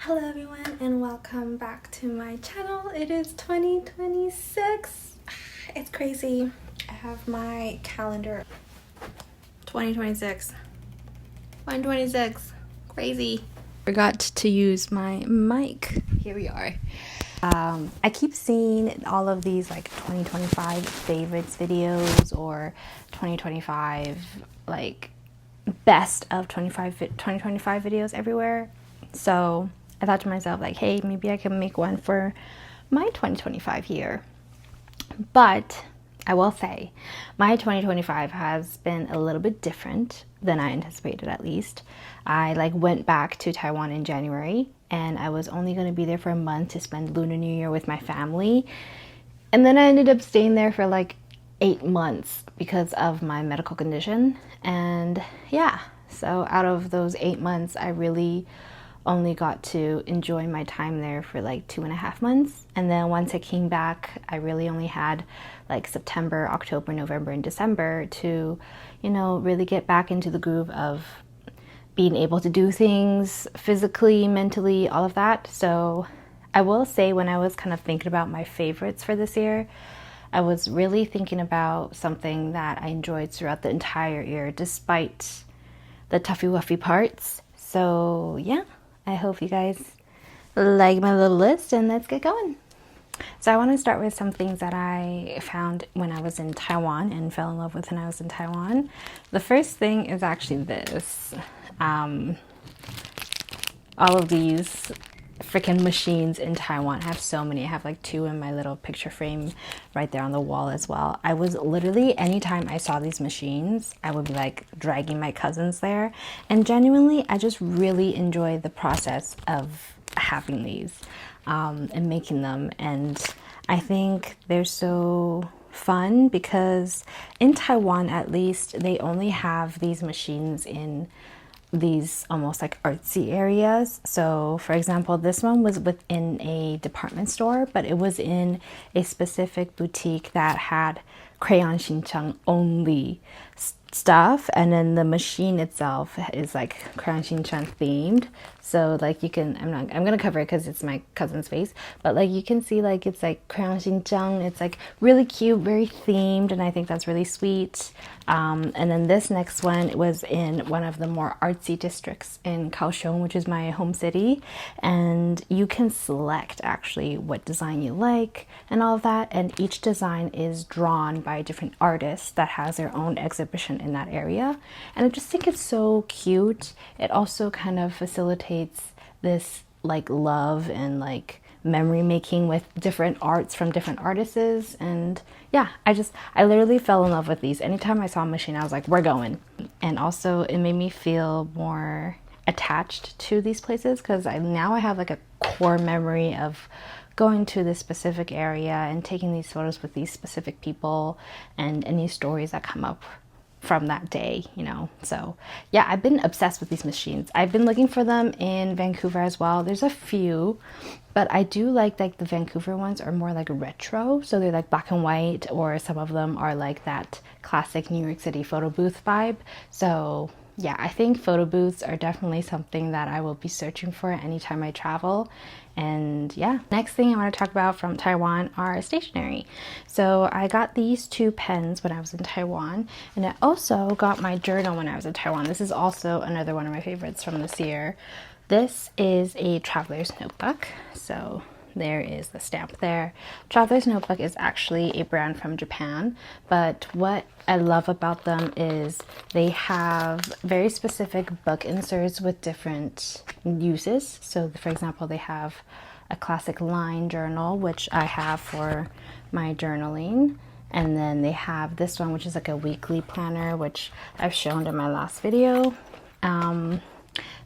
Hello everyone and welcome back to my channel. It is 2026. It's crazy. I have my calendar. 2026. 2026. Crazy. Forgot to use my mic. Here we are. I keep seeing all of these like 2025 favorites videos or 2025 like best of 2025 videos everywhere. So I thought to myself like, hey, maybe I can make one for my 2025 year. But I will say my 2025 has been a little bit different than I anticipated, at least. I went back to Taiwan in January and I was only going to be there for a month to spend Lunar New Year with my family. And then I ended up staying there for 8 months because of my medical condition. And yeah, so out of those 8 months, I really only got to enjoy my time there for 2.5 months. And then once I came back, I really only had September, October, November, and December to, really get back into the groove of being able to do things physically, mentally, all of that. So I will say when I was kind of thinking about my favorites for this year, I was really thinking about something that I enjoyed throughout the entire year, despite the toughy-wuffy parts. So yeah, I hope you guys like my little list and let's get going. So I want to start with some things that I found when I was in Taiwan and fell in love with when I was in Taiwan. The first thing is actually this. All of these freaking machines in Taiwan. I have so many. I have 2 in my little picture frame right there on the wall as well. I was literally, anytime I saw these machines, I would be dragging my cousins there. And genuinely, I just really enjoy the process of having these and making them. And I think they're so fun because in Taiwan, at least, they only have these machines in these almost artsy areas. So for example, this one was within a department store, but it was in a specific boutique that had Crayon Shin-chan only stuff, and then the machine itself is Crayon Shin-chan themed. So you can, I'm gonna cover it because it's my cousin's face, but you can see it's Crayon Shin-chan. It's really cute, very themed, and I think that's really sweet. And then this next one was in one of the more artsy districts in Kaohsiung, which is my home city, and you can select actually what design you like and all of that, and each design is drawn by a different artist that has their own exhibition in that area. And I just think it's so cute. It also kind of facilitates this love and memory making with different arts from different artists. And yeah, I literally fell in love with these. Anytime I saw a machine, I was like, we're going. And also it made me feel more attached to these places because now I have a core memory of going to this specific area and taking these photos with these specific people and any stories that come up from that day, So yeah, I've been obsessed with these machines. I've been looking for them in Vancouver as well. There's a few, but I do like the Vancouver ones are more retro. So they're black and white, or some of them are that classic New York City photo booth vibe. So yeah, I think photo booths are definitely something that I will be searching for anytime I travel. And yeah, next thing I want to talk about from Taiwan are stationery. So I got these 2 pens when I was in Taiwan, and I also got my journal when I was in Taiwan. This is also another one of my favorites from this year. This is a traveler's notebook. So there is the stamp there. Traveler's Notebook is actually a brand from Japan, but what I love about them is they have very specific book inserts with different uses. So for example, they have a classic line journal, which I have for my journaling. And then they have this one, which is a weekly planner, which I've shown in my last video.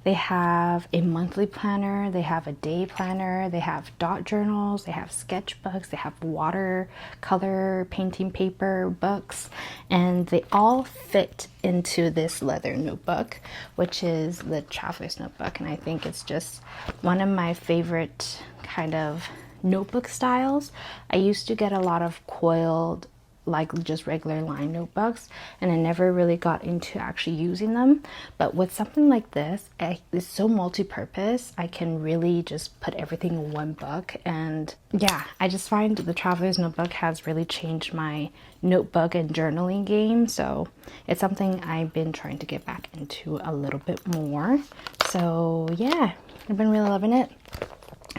They have a monthly planner, they have a day planner, they have dot journals, they have sketchbooks, they have watercolor painting paper books, and they all fit into this leather notebook, which is the Traveler's Notebook. And I think it's just one of my favorite kind of notebook styles. I used to get a lot of coiled like just regular line notebooks, and I never really got into actually using them. But with something like this, it's so multi-purpose. I can really just put everything in one book. And yeah, I just find the Traveler's Notebook has really changed my notebook and journaling game. So it's something I've been trying to get back into a little bit more. So yeah, I've been really loving it.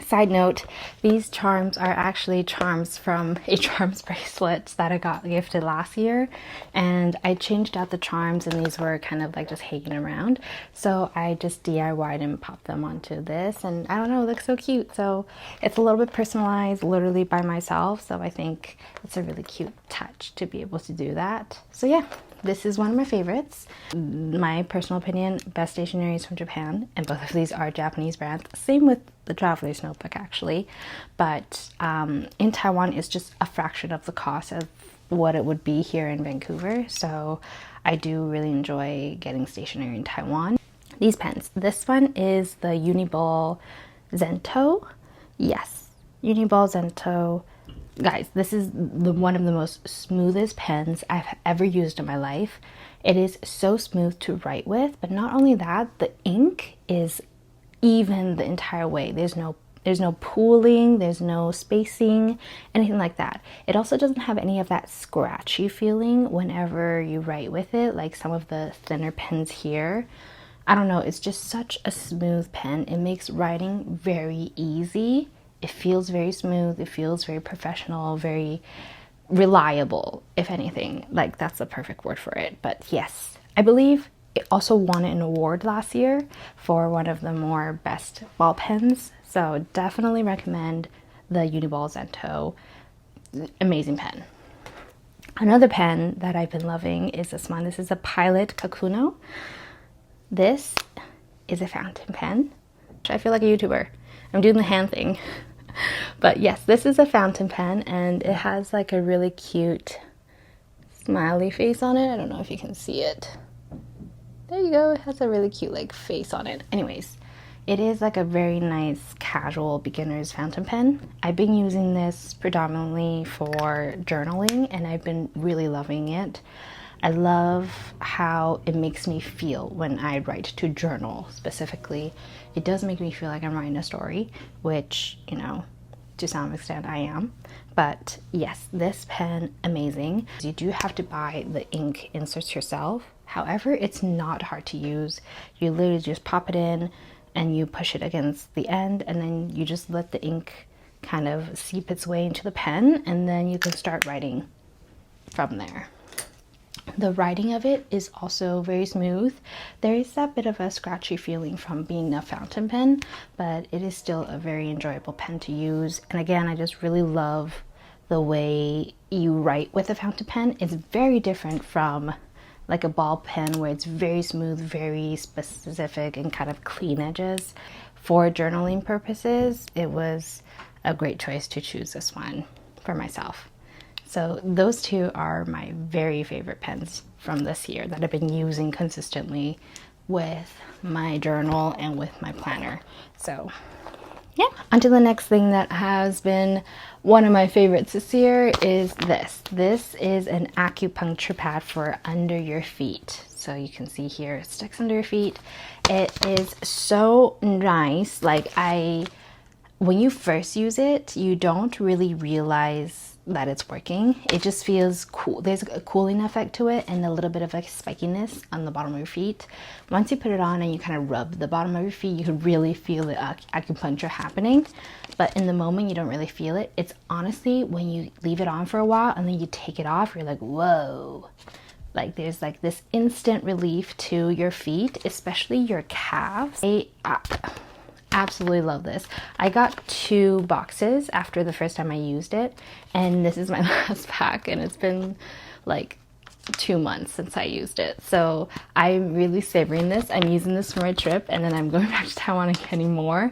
Side note, these charms are actually charms from a charms bracelet that I got gifted last year, and I changed out the charms and these were kind of like just hanging around, so I just DIY'd and popped them onto this, and I don't know, it looks so cute. So it's a little bit personalized literally by myself, so I think it's a really cute touch to be able to do that. So yeah, this is one of my favorites. My personal opinion, best stationery is from Japan, and both of these are Japanese brands. Same with the Traveler's Notebook actually, but in Taiwan it's just a fraction of the cost of what it would be here in Vancouver. So I do really enjoy getting stationery in Taiwan. These pens, this one is the Uniball Zento. Yes, Uniball Zento. Guys, this is one of the most smoothest pens I've ever used in my life. It is so smooth to write with, but not only that, the ink is even the entire way. There's no pooling, there's no spacing, anything like that. It also doesn't have any of that scratchy feeling whenever you write with it, like some of the thinner pens here. I don't know, it's just such a smooth pen. It makes writing very easy. It feels very smooth, it feels very professional, very reliable, if anything. Like, that's the perfect word for it. But yes, I believe it also won an award last year for one of the more best ball pens. So definitely recommend the Uniball Zento. Amazing pen. Another pen that I've been loving is this one. This is a Pilot Kakuno. This is a fountain pen. I feel like a YouTuber. I'm doing the hand thing. But yes, this is a fountain pen, and it has like a really cute smiley face on it. I don't know if you can see it. There you go. It has a really cute like face on it. Anyways, it is like a very nice casual beginner's fountain pen. I've been using this predominantly for journaling, and I've been really loving it. I love how it makes me feel when I write to journal specifically. It does make me feel like I'm writing a story, which, you know, to some extent I am. But yes, this pen, amazing. You do have to buy the ink inserts yourself. However, it's not hard to use. You literally just pop it in and you push it against the end, and then you just let the ink kind of seep its way into the pen, and then you can start writing from there. The writing of it is also very smooth. There is that bit of a scratchy feeling from being a fountain pen, but it is still a very enjoyable pen to use. And again, I just really love the way you write with a fountain pen. It's very different from like a ball pen where it's very smooth, very specific, and kind of clean edges. For journaling purposes, it was a great choice to choose this one for myself. So those two are my very favorite pens from this year that I've been using consistently with my journal and with my planner. So yeah, on to the next thing that has been one of my favorites this year is this. This is an acupuncture pad for under your feet. So you can see here, it sticks under your feet. It is so nice. Like, when you first use it, you don't really realize that it's working. It just feels cool. There's a cooling effect to it and a little bit of a spikiness on the bottom of your feet. Once you put it on and you kind of rub the bottom of your feet, you can really feel the acupuncture happening. But in the moment, you don't really feel it. It's honestly, when you leave it on for a while and then you take it off, you're like, whoa. Like, there's like this instant relief to your feet, especially your calves. Absolutely love this. I got 2 boxes after the first time I used it, and this is my last pack, and it's been like 2 months since I used it. So I'm really savoring this. I'm using this for my trip, and then I'm going back to Taiwan and getting more.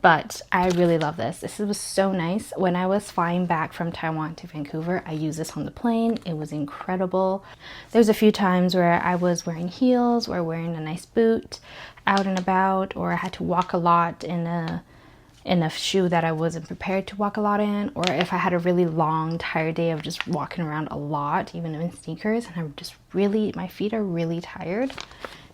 But I really love this. This was so nice. When I was flying back from Taiwan to Vancouver, I used this on the plane. It was incredible. There's a few times where I was wearing heels or wearing a nice boot out and about, or I had to walk a lot in in a shoe that I wasn't prepared to walk a lot in, or if I had a really long, tired day of just walking around a lot, even in sneakers, and I'm just really, my feet are really tired.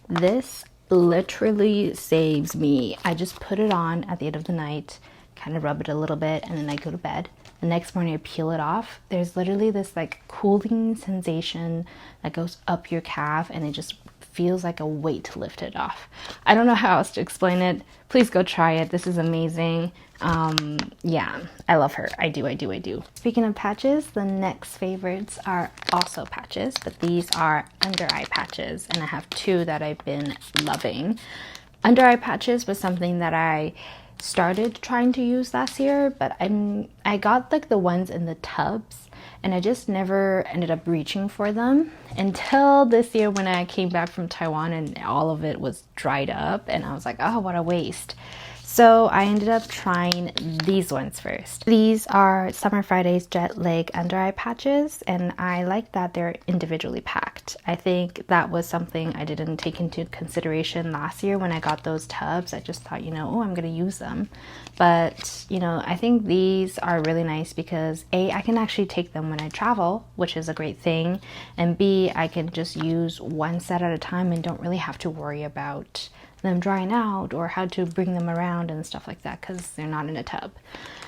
This literally saves me. I just put it on at the end of the night, kind of rub it a little bit, and then I go to bed. The next morning I peel it off. There's literally this like cooling sensation that goes up your calf, and it just feels like a weight lifted off. I don't know how else to explain it. Please go try it. This is amazing. Yeah, I love her. I do. Speaking of patches, the next favorites are also patches, but these are under eye patches, and I have two that I've been loving. Under eye patches was something that I started trying to use last year, but I got like the ones in the tubs, and I just never ended up reaching for them until this year when I came back from Taiwan and all of it was dried up, and I was like, oh, what a waste. So I ended up trying these ones first. These are Summer Fridays Jet Lag under eye patches, and I like that they're individually packed. I think that was something I didn't take into consideration last year when I got those tubs. I just thought, oh, I'm gonna use them. But, I think these are really nice because A, I can actually take them when I travel, which is a great thing, and B, I can just use one set at a time and don't really have to worry about them drying out or how to bring them around and stuff like that because they're not in a tub.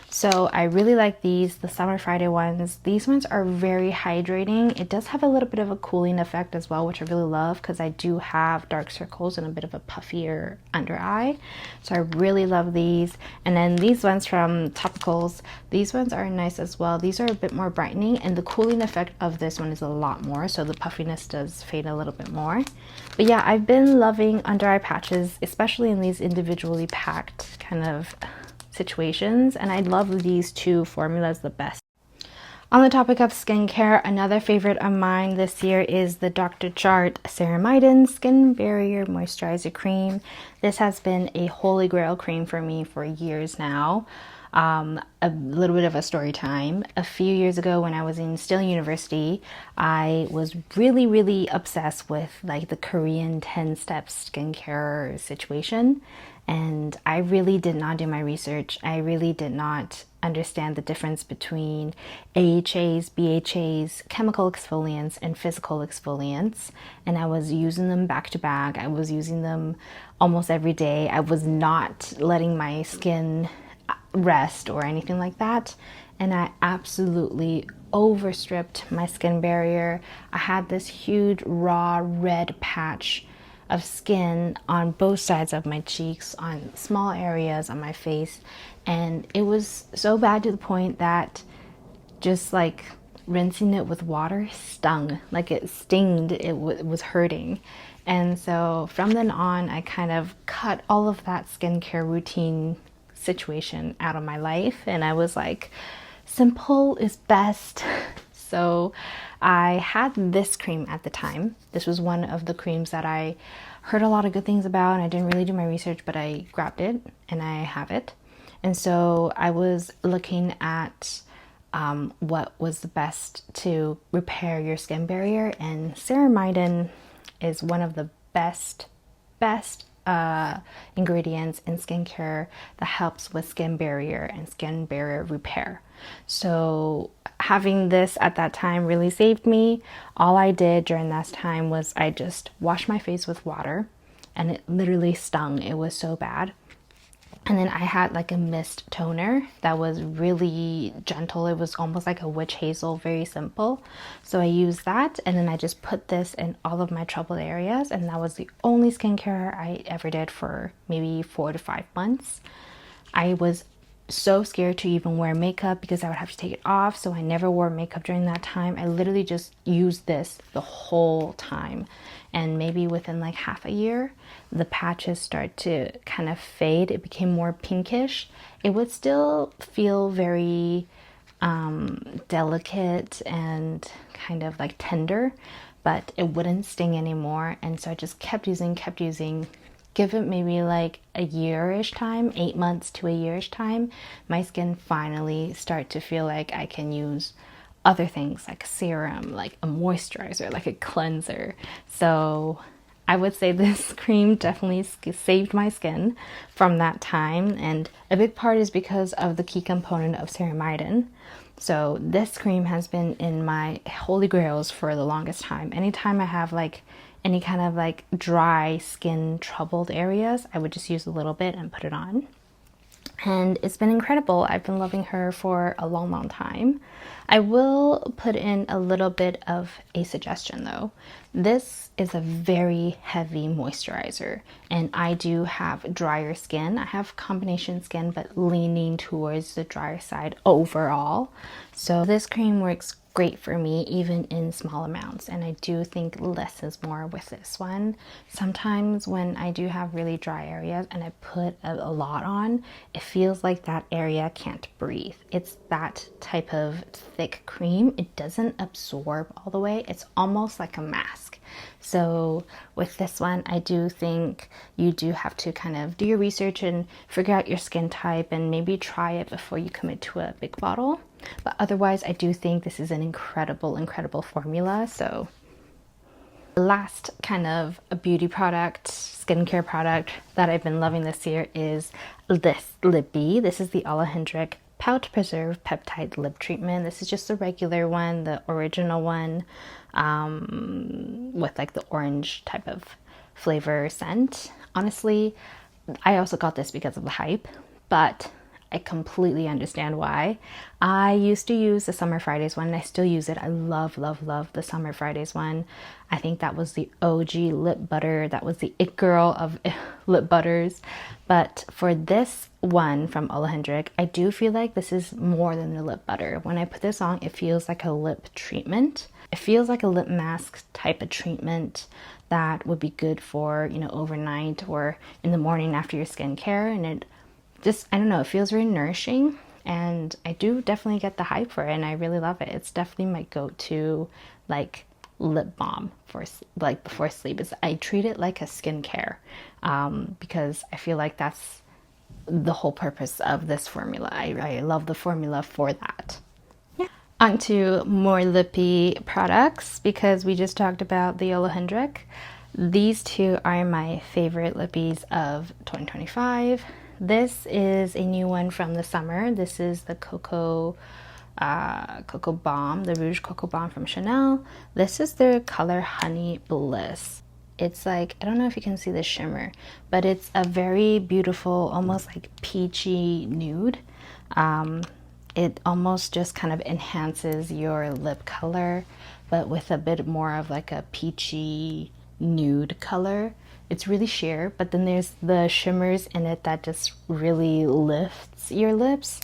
So I really like these, the Summer Friday ones. These ones are very hydrating. It does have a little bit of a cooling effect as well, which I really love because I do have dark circles and a bit of a puffier under eye. So I really love these. And then these ones from Topicals, these ones are nice as well. These are a bit more brightening, and the cooling effect of this one is a lot more, so the puffiness does fade a little bit more. But yeah, I've been loving under eye patches, especially in these individually packed kind of situations, and I love these two formulas the best. On the topic of skincare, another favorite of mine this year is the Dr. Jart Ceramiden Skin Barrier Moisturizer Cream. This has been a holy grail cream for me for years now. A little bit of a story time. A few years ago when I was in still university, I was really obsessed with like the Korean 10-step skincare situation. And I really did not do my research. I really did not understand the difference between AHAs, BHAs, chemical exfoliants, and physical exfoliants. And I was using them back to back. I was using them almost every day. I was not letting my skin rest or anything like that. And I absolutely overstripped my skin barrier. I had this huge raw red patch of skin on both sides of my cheeks, on small areas on my face, and it was so bad to the point that just like rinsing it with water stung, like it stinged, it was hurting. And so from then on, I kind of cut all of that skincare routine situation out of my life, and I was like, simple is best. So I had this cream at the time. This was one of the creams that I heard a lot of good things about, and I didn't really do my research, but I grabbed it and I have it. And so I was looking at what was the best to repair your skin barrier, and Ceramiden is one of the best ingredients in skincare that helps with skin barrier and skin barrier repair. So having this at that time really saved me. All I did during that time was I just washed my face with water, and it literally stung. It was so bad. And then I had like a mist toner that was really gentle. It was almost like a witch hazel, very simple. So I used that, and then I just put this in all of my troubled areas, and that was the only skincare I ever did for maybe 4 to 5 months. I was so scared to even wear makeup because I would have to take it off, so I never wore makeup during that time. I literally just used this the whole time, and maybe within like half a year the patches start to kind of fade. It became more pinkish. It would still feel very delicate and kind of like tender, but it wouldn't sting anymore. And so I just kept using. Give it maybe like a year-ish time, 8 months to a year-ish time, my skin finally start to feel like I can use other things like a serum, like a moisturizer, like a cleanser. So I would say this cream definitely saved my skin from that time, and a big part is because of the key component of ceramidin. So this cream has been in my holy grails for the longest time. Anytime I have like any kind of like dry skin troubled areas, I would just use a little bit and put it on. And it's been incredible. I've been loving her for a long time. I will put in a little bit of a suggestion though. This is a very heavy moisturizer, and I do have drier skin. I have combination skin, but leaning towards the drier side overall. So this cream works great for me even in small amounts, and I do think less is more with this one. Sometimes when I do have really dry areas and I put a lot on, it feels like that area can't breathe. It's that type of thick cream. It doesn't absorb all the way. It's almost like a mask. So with this one, I do think you do have to kind of do your research and figure out your skin type and maybe try it before you commit to a big bottle. But otherwise, I do think this is an incredible formula. So the last kind of a beauty product, skincare product that I've been loving this year is this Lippy. This is the Ole Henrikh Pout Preserve Peptide Lip Treatment. This is just the regular one, the original one, with like the orange type of flavor scent. Honestly, I also got this because of the hype, but I completely understand why. I used to use the Summer Fridays one, and I still use it. I love the Summer Fridays one. I think that was the OG lip butter. That was the it girl of lip butters. But for this one from Ole Henrikh, I do feel like this is more than a lip butter. When I put this on, it feels like a lip treatment. It feels like a lip mask type of treatment that would be good for, you know, overnight or in the morning after your skincare. And it just, I don't know, it feels very nourishing, and I do definitely get the hype for it, and I really love it. It's definitely my go-to like lip balm for like before sleep. I treat it like a skincare, because I feel like that's the whole purpose of this formula. I love the formula for that. Yeah. Onto more lippy products, because we just talked about the Ole Henrikh. These two are my favorite lippies of 2025. This is a new one from the summer. This is the Cocoa Bomb, the Rouge Cocoa Bomb from Chanel. This is their color Honey Bliss. It's like, I don't know if you can see the shimmer, but it's a very beautiful, almost like peachy nude. It almost just kind of enhances your lip color, but with a bit more of like a peachy nude color. It's really sheer, but then there's the shimmers in it that just really lifts your lips.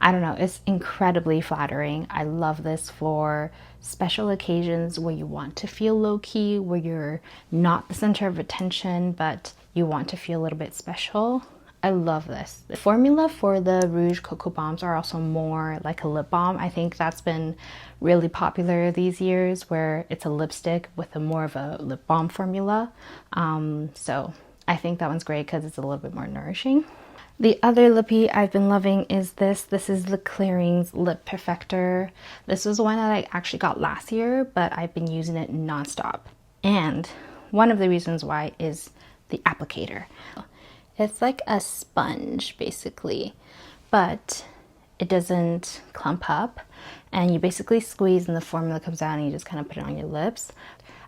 I don't know, it's incredibly flattering. I love this for special occasions where you want to feel low-key, where you're not the center of attention, but you want to feel a little bit special. I love this. The formula for the Rouge Cocoa Bombs are also more like a lip balm. I think that's been really popular these years, where it's a lipstick with a more of a lip balm formula. So I think that one's great because it's a little bit more nourishing. The other lippy I've been loving is this. This is the Clarins Lip Perfector. This was one that I actually got last year, but I've been using it nonstop. And one of the reasons why is the applicator. It's like a sponge basically, but it doesn't clump up, and you basically squeeze and the formula comes out and you just kind of put it on your lips.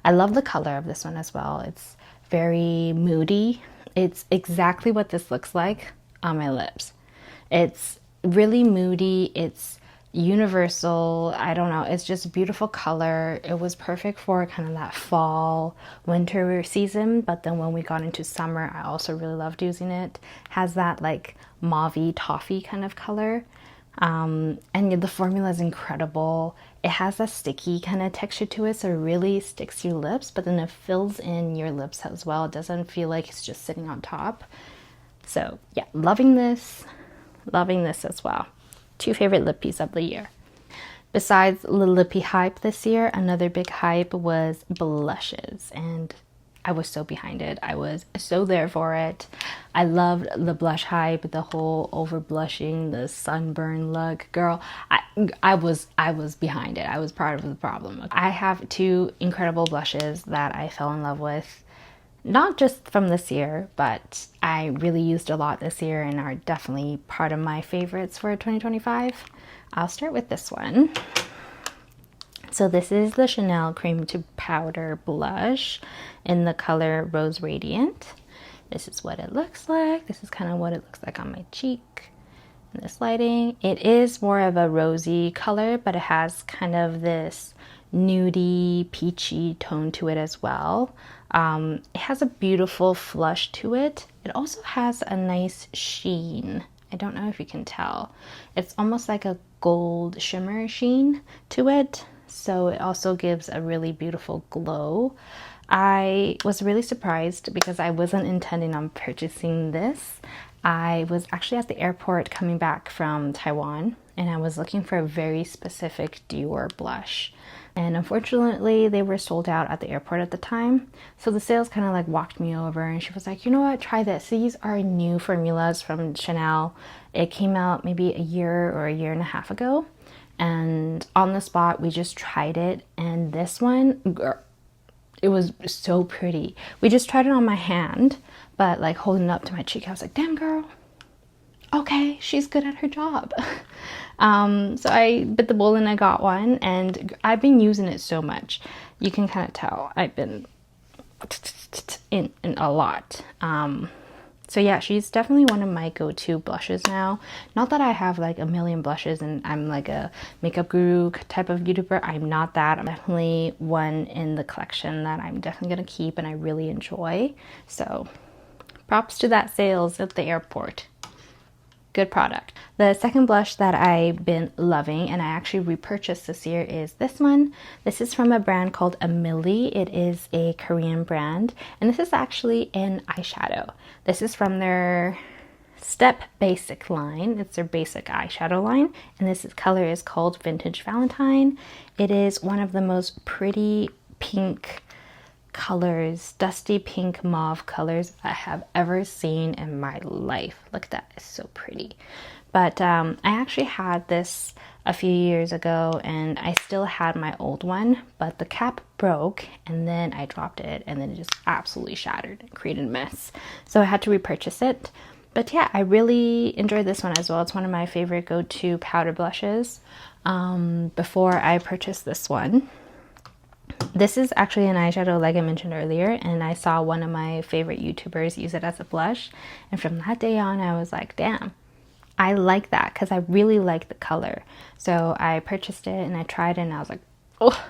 I love the color of this one as well. It's very moody. It's exactly what this looks like on my lips. It's really moody. It's universal. I don't know. It's just a beautiful color. It was perfect for kind of that fall, winter season. But then when we got into summer, I also really loved using it. Has that like mauvey toffee kind of color. And the formula is incredible. It has a sticky kind of texture to it, so it really sticks to your lips, but then it fills in your lips as well. It doesn't feel like it's just sitting on top. So yeah, loving this as well. Two favorite lippies of the year. Besides the lippy hype this year, another big hype was blushes, and I was so behind it. I was so there for it. I loved the blush hype, the whole over blushing, the sunburn look. Girl, I was behind it. I was part of the problem. I have two incredible blushes that I fell in love with not just from this year, but I really used a lot this year and are definitely part of my favorites for 2025. I'll start with this one. So this is the Chanel Cream to Powder Blush in the color Rose Radiant. This is what it looks like. This is kind of what it looks like on my cheek in this lighting. It is more of a rosy color, but it has kind of this nudie, peachy tone to it as well. It has a beautiful flush to it. It also has a nice sheen. I don't know if you can tell. It's almost like a gold shimmer sheen to it. So it also gives a really beautiful glow. I was really surprised because I wasn't intending on purchasing this. I was actually at the airport coming back from Taiwan and I was looking for a very specific Dior blush. And unfortunately, they were sold out at the airport at the time. So the sales kind of like walked me over and she was like, you know what, try this. These are new formulas from Chanel. It came out maybe a year or a year and a half ago. And on the spot, we just tried it. And this one, girl, it was so pretty. We just tried it on my hand, but like holding it up to my cheek, I was like, damn girl, okay, she's good at her job. So I bit the bullet and I got one, and I've been using it so much. You can kind of tell I've been in a lot. So yeah, she's definitely one of my go-to blushes now. Not that I have like a million blushes and I'm like a makeup guru type of YouTuber. I'm not that. I'm definitely one in the collection that I'm definitely gonna keep and I really enjoy. So props to that sales at the airport. Good product. The second blush that I've been loving and I actually repurchased this year is this one. This is from a brand called Amili. It is a Korean brand and this is actually an eyeshadow. This is from their Step Basic line. It's their basic eyeshadow line and this color is called Vintage Valentine. It is one of the most pretty pink colors, dusty pink mauve colors I have ever seen in my life. Look at that, it's so pretty. But I actually had this a few years ago and I still had my old one, but the cap broke and then I dropped it and then it just absolutely shattered and created a mess. So I had to repurchase it. But yeah, I really enjoyed this one as well. It's one of my favorite go-to powder blushes before I purchased this one. This is actually an eyeshadow like I mentioned earlier and I saw one of my favorite YouTubers use it as a blush and from that day on I was like, damn, I like that because I really like the color. So I purchased it and I tried it and I was like, oh,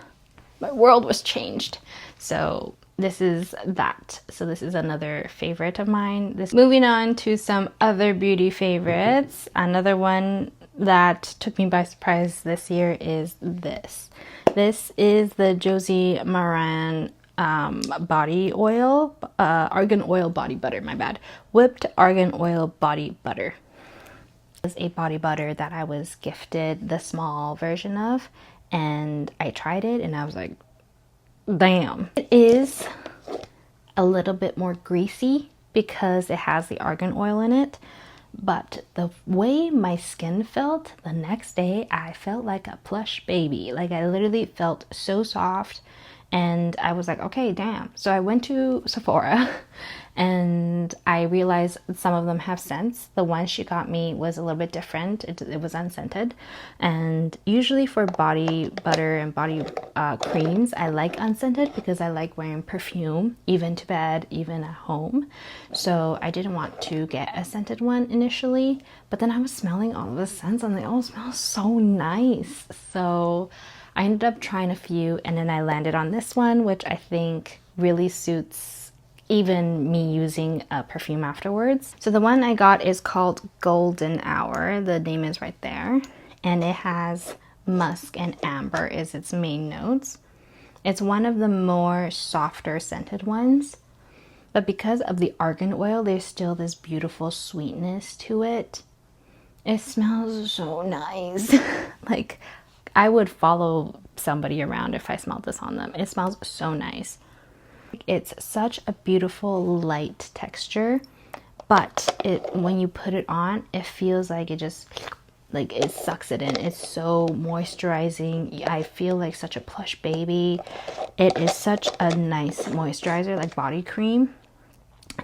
my world was changed. So this is that. So this is another favorite of mine. Moving on to some other beauty favorites. Another one that took me by surprise this year is this. This is the Josie Maran body oil, argan oil body butter, my bad. Whipped argan oil body butter. This is a body butter that I was gifted the small version of and I tried it and I was like, damn. It is a little bit more greasy because it has the argan oil in it. But the way my skin felt the next day, I felt like a plush baby. Like I literally felt so soft and I was like, okay, damn. So I went to Sephora and I realized some of them have scents. The one she got me was a little bit different. It was unscented. And usually for body butter and body creams, I like unscented because I like wearing perfume, even to bed, even at home. So I didn't want to get a scented one initially, but then I was smelling all of the scents and they all smell so nice. So I ended up trying a few and then I landed on this one, which I think really suits even me using a perfume afterwards. So the one I got is called Golden Hour. The name is right there. And it has musk and amber is its main notes. It's one of the more softer scented ones. But because of the argan oil, there's still this beautiful sweetness to it. It smells so nice. Like, I would follow somebody around if I smelled this on them. It smells so nice. It's such a beautiful light texture, but when you put it on, it feels like it just, like it sucks it in. It's so moisturizing. I feel like such a plush baby. It is such a nice moisturizer, like body cream.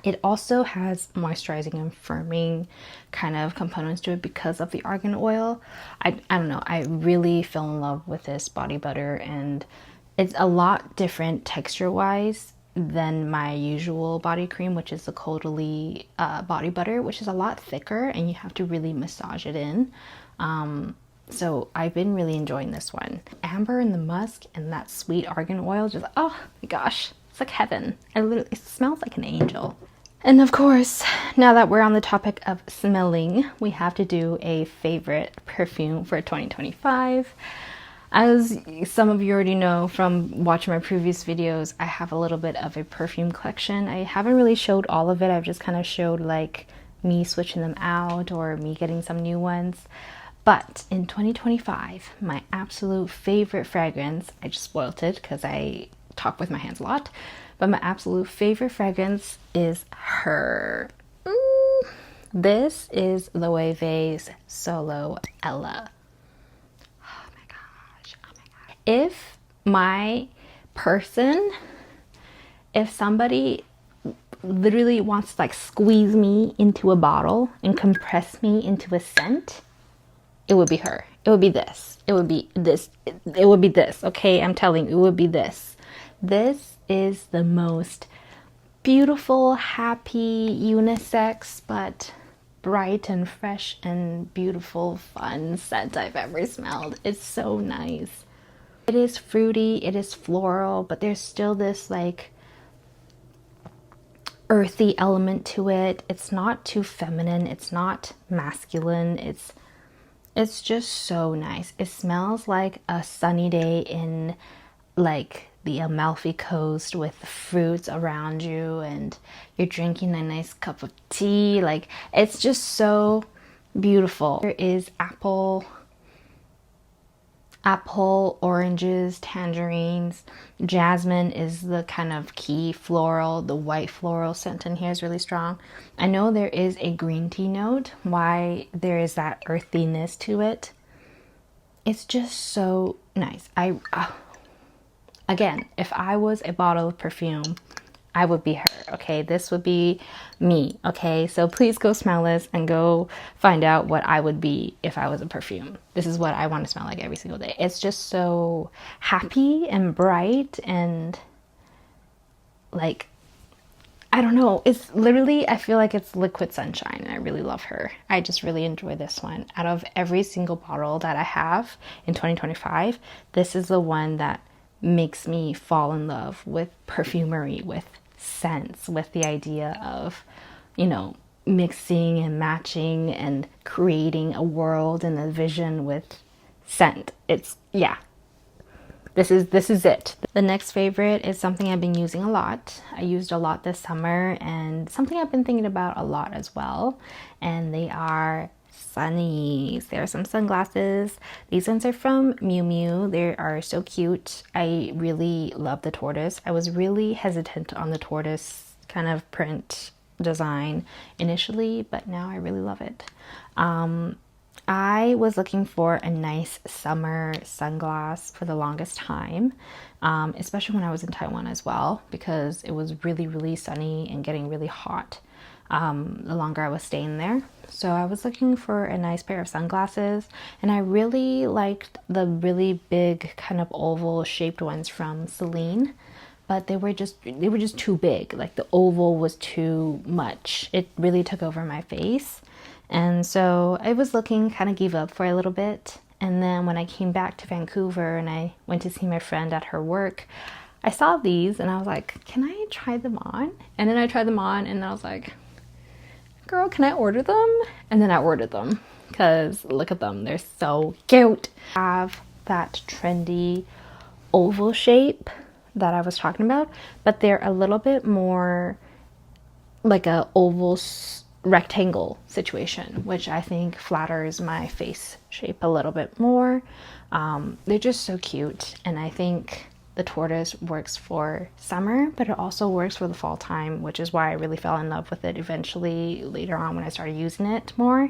It also has moisturizing and firming kind of components to it because of the argan oil. I don't know, I really fell in love with this body butter, and it's a lot different texture wise than my usual body cream, which is the Caudalie body butter, which is a lot thicker and you have to really massage it in. So I've been really enjoying this one. Amber and the musk and that sweet argan oil, just, oh my gosh, it's like heaven. It smells like an angel. And of course, now that we're on the topic of smelling, we have to do a favorite perfume for 2025. As some of you already know from watching my previous videos, I have a little bit of a perfume collection. I haven't really showed all of it. I've just kind of showed like me switching them out or me getting some new ones. But in 2025, my absolute favorite fragrance, I just spoiled it because I talk with my hands a lot, but my absolute favorite fragrance is her. This is Loewe's Solo Ella. Oh my gosh, oh my god. If somebody literally wants to like squeeze me into a bottle and compress me into a scent, it would be her. It would be this. It would be this. It would be this. Okay, I'm telling you, it would be this. This is the most beautiful, happy, unisex, but bright and fresh and beautiful, fun scent I've ever smelled. It's so nice. It is fruity, it is floral, but there's still this like earthy element to it. It's not too feminine, it's not masculine, it's just so nice. It smells like a sunny day in like the Amalfi Coast with fruits around you and you're drinking a nice cup of tea. Like, it's just so beautiful. There is apple, oranges, tangerines. Jasmine is the kind of key floral. The white floral scent in here is really strong. I know there is a green tea note, why there is that earthiness to it. It's just so nice. Again, if I was a bottle of perfume, I would be her, okay? This would be me, okay? So please go smell this and go find out what I would be if I was a perfume. This is what I want to smell like every single day. It's just so happy and bright and like, I don't know. It's literally, I feel like it's liquid sunshine and I really love her. I just really enjoy this one. Out of every single bottle that I have in 2025, this is the one that makes me fall in love with perfumery, with scents, with the idea of, you know, mixing and matching and creating a world and a vision with scent. It's, yeah, this is it. The next favorite is something I've been using a lot. I used a lot this summer and something I've been thinking about a lot as well. And they are sunnies. There are some sunglasses. These ones are from Miu Miu. They are so cute. I really love the tortoise. I was really hesitant on the tortoise kind of print design initially, but now I really love it. I was looking for a nice summer sunglass for the longest time, especially when I was in Taiwan as well, because it was really, really sunny and getting really hot the longer I was staying there. So I was looking for a nice pair of sunglasses, and I really liked the really big kind of oval shaped ones from Celine, but they were just too big. Like the oval was too much. It really took over my face. And so I was looking, kind of gave up for a little bit. And then when I came back to Vancouver and I went to see my friend at her work, I saw these and I was like, can I try them on? And then I tried them on and I was like, girl, can I order them? And then I ordered them because look at them. They're so cute. I have that trendy oval shape that I was talking about, but they're a little bit more like a oval rectangle situation, which I think flatters my face shape a little bit more. They're just so cute, and I think the tortoise works for summer, but it also works for the fall time, which is why I really fell in love with it eventually later on when I started using it more.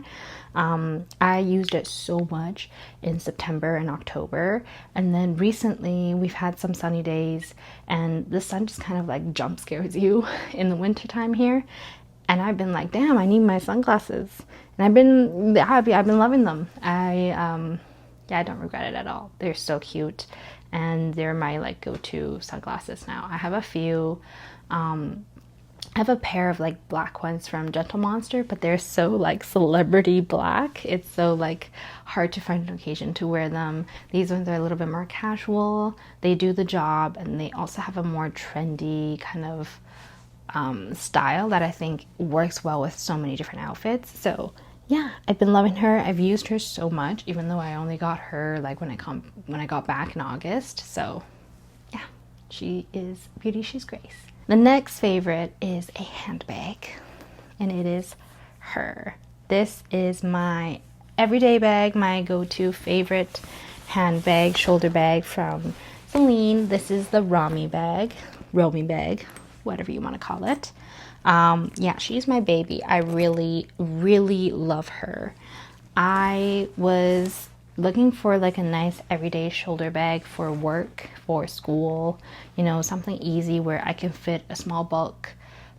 I used it so much in September and October, and then recently we've had some sunny days, and the sun just kind of like jump scares you in the wintertime here. And I've been like, damn, I need my sunglasses, and I've been happy. I've been loving them. Yeah, I don't regret it at all. They're so cute, and they're my like go-to sunglasses now. I have a few. I have a pair of like black ones from Gentle Monster, but they're so like celebrity black. It's so like hard to find an occasion to wear them. These ones are a little bit more casual. They do the job, and they also have a more trendy kind of style that I think works well with so many different outfits. So yeah, I've been loving her. I've used her so much, even though I only got her like when I got back in August. So yeah, she is beauty, she's grace. The next favorite is a handbag, and it is her. This is my everyday bag, my go-to favorite handbag, shoulder bag from Celine. This is the Romy bag, whatever you want to call it. Yeah, she's my baby. I really, really love her. I was looking for like a nice everyday shoulder bag for work, for school, you know, something easy where I can fit a small bulk,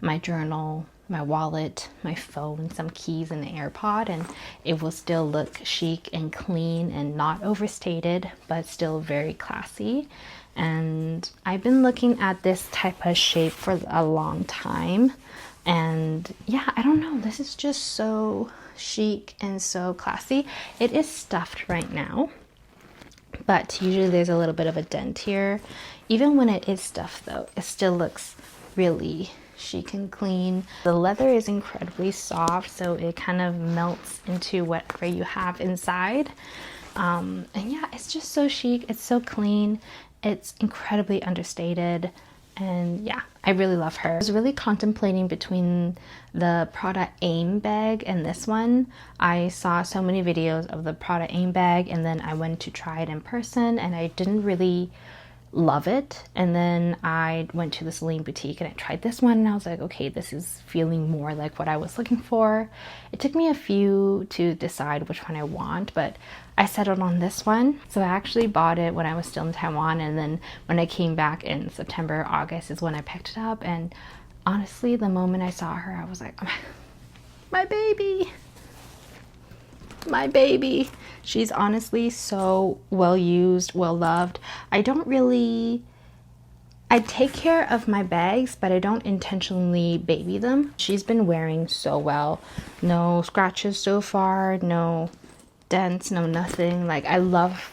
my journal, my wallet, my phone, some keys, and an AirPod, and it will still look chic and clean and not overstated, but still very classy. And I've been looking at this type of shape for a long time, and yeah, I don't know, this is just so chic and so classy. It is stuffed right now, but usually there's a little bit of a dent here. Even when it is stuffed though, it still looks really chic and clean. The leather is incredibly soft, so it kind of melts into whatever you have inside. And yeah, it's just so chic, it's so clean, it's incredibly understated, and yeah, I really love her. I was really contemplating between the Prada AIM bag and this one. I saw so many videos of the Prada AIM bag, and then I went to try it in person, and I didn't really love it. And then I went to the Celine boutique and I tried this one, and I was like, okay, this is feeling more like what I was looking for. It took me a few to decide which one I want, but I settled on this one. So I actually bought it when I was still in Taiwan, and then when I came back in September, August is when I picked it up. And honestly, the moment I saw her, I was like, oh, my baby. My baby. She's honestly so well used, well loved. I take care of my bags, but I don't intentionally baby them. She's been wearing so well. No scratches so far, no dents, no nothing. Like I love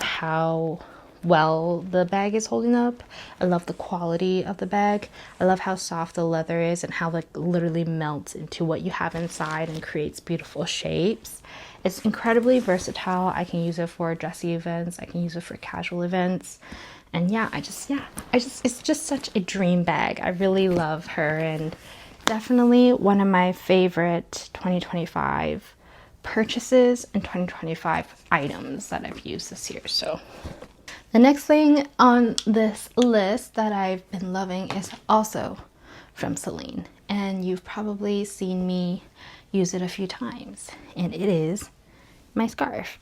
how well the bag is holding up. I love the quality of the bag. I love how soft the leather is and how like literally melts into what you have inside and creates beautiful shapes. It's incredibly versatile. I can use it for dressy events. I can use it for casual events. And yeah, it's just such a dream bag. I really love her, and definitely one of my favorite 2025 purchases and 2025 items that I've used this year. So the next thing on this list that I've been loving is also from Celine, and you've probably seen me use it a few times, and it is my scarf.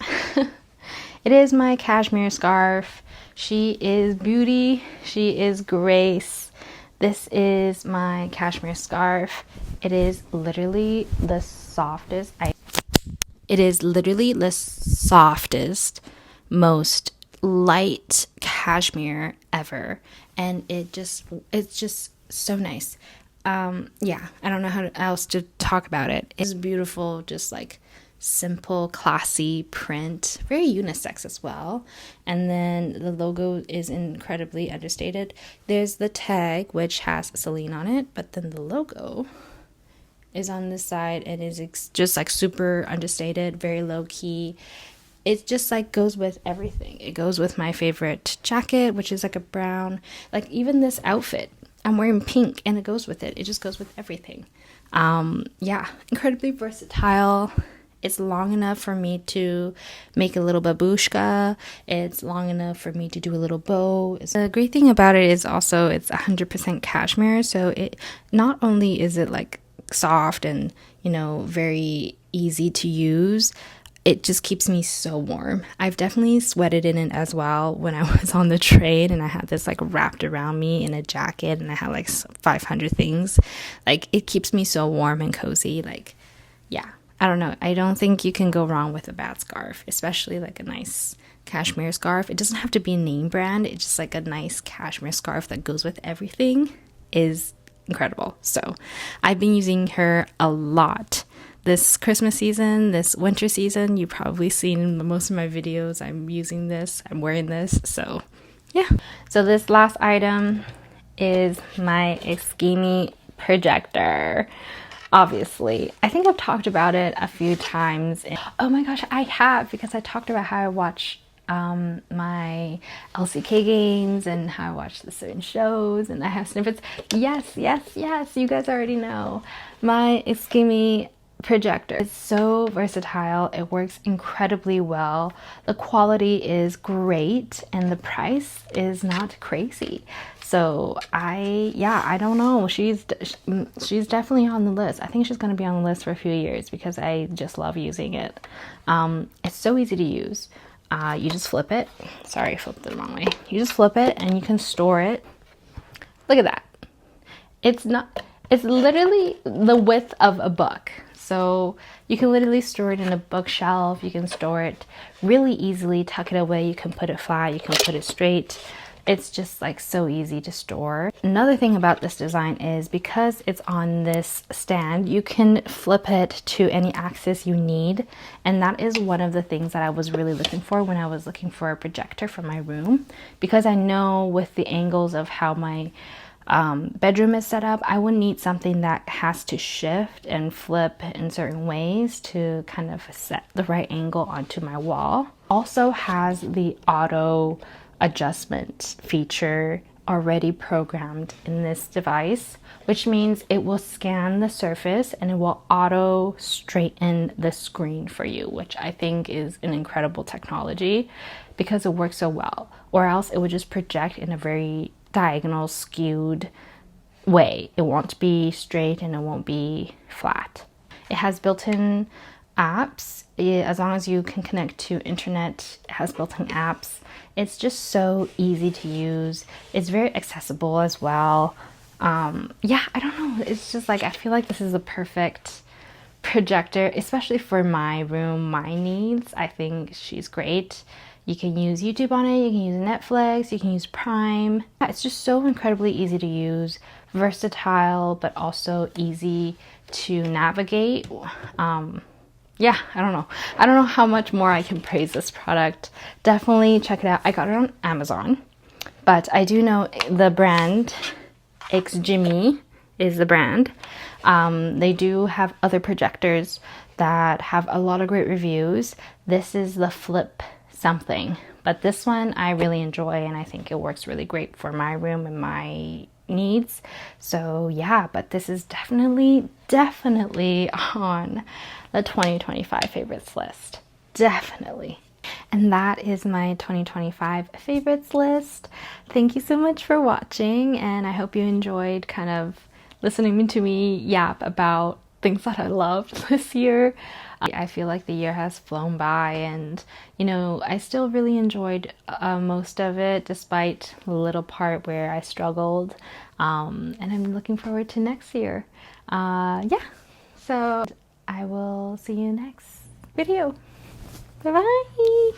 It is my cashmere scarf. She is beauty, she is grace. This is my cashmere scarf. It is literally the softest, most light cashmere ever, and it's just so nice. Yeah, I don't know how else to talk about it. It's beautiful, just like simple, classy print, very unisex as well. And then the logo is incredibly understated. There's the tag, which has Celine on it, but then the logo is on this side and is just like super understated, very low key. It just like goes with everything. It goes with my favorite jacket, which is like a brown, like even this outfit, I'm wearing pink and it goes with it. It just goes with everything. Yeah, incredibly versatile. It's long enough for me to make a little babushka. It's long enough for me to do a little bow. The great thing about it is also it's 100% cashmere, so it not only is it like soft and, you know, very easy to use, it just keeps me so warm. I've definitely sweated in it as well when I was on the train and I had this like wrapped around me in a jacket and I had like 500 things. Like, it keeps me so warm and cozy. Like, yeah, I don't know. I don't think you can go wrong with a bad scarf, especially like a nice cashmere scarf. It doesn't have to be a name brand. It's just like a nice cashmere scarf that goes with everything is incredible. So I've been using her a lot this Christmas season, this winter season. You've probably seen in most of my videos I'm using this, I'm wearing this, so yeah. So this last item is my Esgimi projector. Obviously, I think I've talked about it a few times. Oh my gosh, I have, because I talked about how I watch my LCK games and how I watch the certain shows and I have snippets. Yes, you guys already know. My Esgimi projector is so versatile. It works incredibly well. The quality is great and the price is not crazy. So I don't know. She's definitely on the list. I think she's going to be on the list for a few years because I just love using it. It's so easy to use. You just flip it. Sorry, I flipped it the wrong way. You just flip it and you can store it. Look at that. It's literally the width of a book. So you can literally store it in a bookshelf. You can store it really easily, tuck it away. You can put it flat, you can put it straight. It's just like so easy to store. Another thing about this design is because it's on this stand, you can flip it to any axis you need. And that is one of the things that I was really looking for when I was looking for a projector for my room. Because I know with the angles of how my bedroom is set up, I would need something that has to shift and flip in certain ways to kind of set the right angle onto my wall. Also has the auto adjustment feature already programmed in this device, which means it will scan the surface and it will auto straighten the screen for you, which I think is an incredible technology because it works so well. Or else it would just project in a very diagonal skewed way. It won't be straight and it won't be flat. It has built-in apps. As long as you can connect to internet, it has built-in apps. It's just so easy to use. It's very accessible as well. Yeah, I don't know. It's just like, I feel like this is a perfect projector, especially for my room, my needs. I think she's great. You can use YouTube on it, you can use Netflix, you can use Prime. Yeah, it's just so incredibly easy to use, versatile, but also easy to navigate. Yeah, I don't know. I don't know how much more I can praise this product. Definitely check it out. I got it on Amazon, but I do know the brand, Esgimi is the brand. They do have other projectors that have a lot of great reviews. This is the Flip something, but this one I really enjoy and I think it works really great for my room and my needs. So yeah, but this is definitely on the 2025 favorites list. Definitely. And that is my 2025 favorites list. Thank you so much for watching, and I hope you enjoyed kind of listening to me yap about things that I loved this year. I feel like the year has flown by, and you know, I still really enjoyed most of it despite the little part where I struggled, and I'm looking forward to next year. Yeah, so I will see you next video. Bye bye.